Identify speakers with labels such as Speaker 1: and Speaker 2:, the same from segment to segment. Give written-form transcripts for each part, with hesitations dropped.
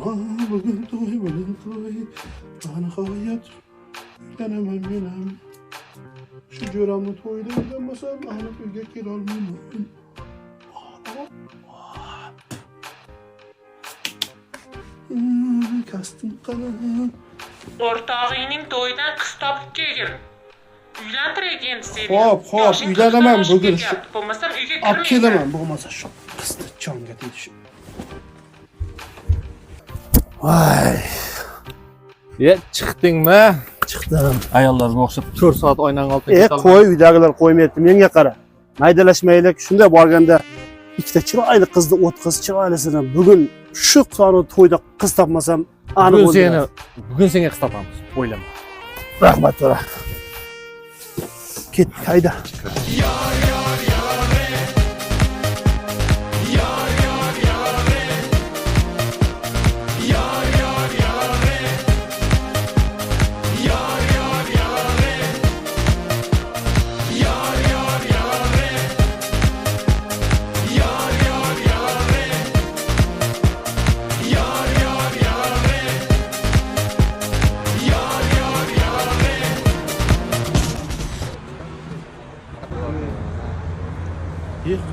Speaker 1: Bugün toy. Nihayet uylanamam yenəm. Şu cöramı toyda uylanmasam alıp uyga kelolmayman. Kastim qanam.
Speaker 2: O'rtog'ingning to'yidan qiz topib kelgin. Uylantiray endi seni.
Speaker 1: Hop, uylanaman bugun.
Speaker 2: Bo'lmasam uyga
Speaker 1: Olib
Speaker 2: kirmaysan.
Speaker 1: kelaman, bo'lmasa shu qizni jonga tegish. Voy,
Speaker 3: Chiqdingmi?
Speaker 1: chiqdim.
Speaker 3: Ayollarga o'xshab 4 soat o'ynang oltin
Speaker 1: Qo'y, uydagilar qo'ymayapti, menga qara. Maydalashmaylik, shunday borganda ikkita chiroyli qizni o'tqiz chiroylisini bugun shu soni to'yda qiz topmasam aniq
Speaker 3: bugun senga qiz topamiz. O'ylama.
Speaker 1: Rahmat to'ra. Ket, hayda.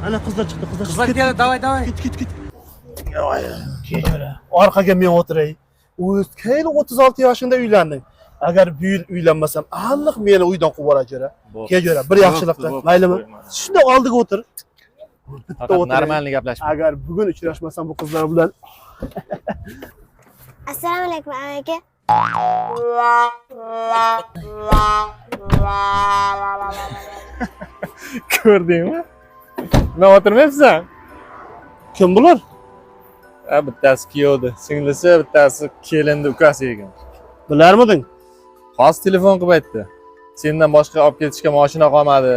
Speaker 1: Ana qizlar chiqdi,
Speaker 3: Qizlar keldi, davay.
Speaker 1: Ket. Orqaga men o'tiray. O'z kayli 36 yoshingda uylanding. Agar bu yil uylanmasam, aniq meni uydan quvib yuborajera. Kejora, bir yaxshilik qil. Maylimi? Shunda oldiga o'tir.
Speaker 3: Faqat normalni gaplashma.
Speaker 1: Agar bugun uchrashmasam bu qizlar bilan
Speaker 4: Assalomu alaykum aka.
Speaker 3: Ko'rdingmi? Men o'tirmayapsan?
Speaker 1: kim bular?
Speaker 3: Bittasi kuyovdi, singlisi, bittasi kelindi, ukasi ekan.
Speaker 1: Bilarmiding?
Speaker 3: Hozir telefon qilib aytdi. Sendan boshqa olib ketishga mashina qolmadi.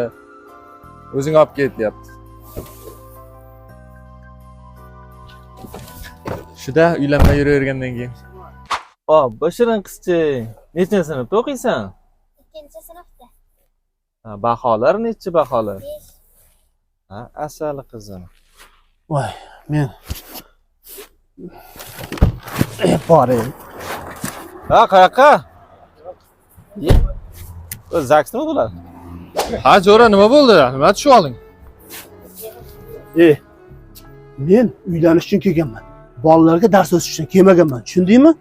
Speaker 3: O'zing olib ket, deyapti. Shuda uylanmay yuravergandan keyin.
Speaker 5: Bashirin qizchang, nechanchi sinfda o'qiysan?
Speaker 4: 2-sinfda.
Speaker 5: Baholar nechi baholar?
Speaker 4: 5.
Speaker 5: Asali qizim.
Speaker 1: Voy, men boray.
Speaker 5: Qayoqqa? O'z zaksnimi bular?
Speaker 3: Ha, jo'ra, nima bo'ldi? Nima tushib olding?
Speaker 1: Men uylanish uchun kelganman. Bolalarga dars o'tish uchun kelmaganman. Tushundingmi?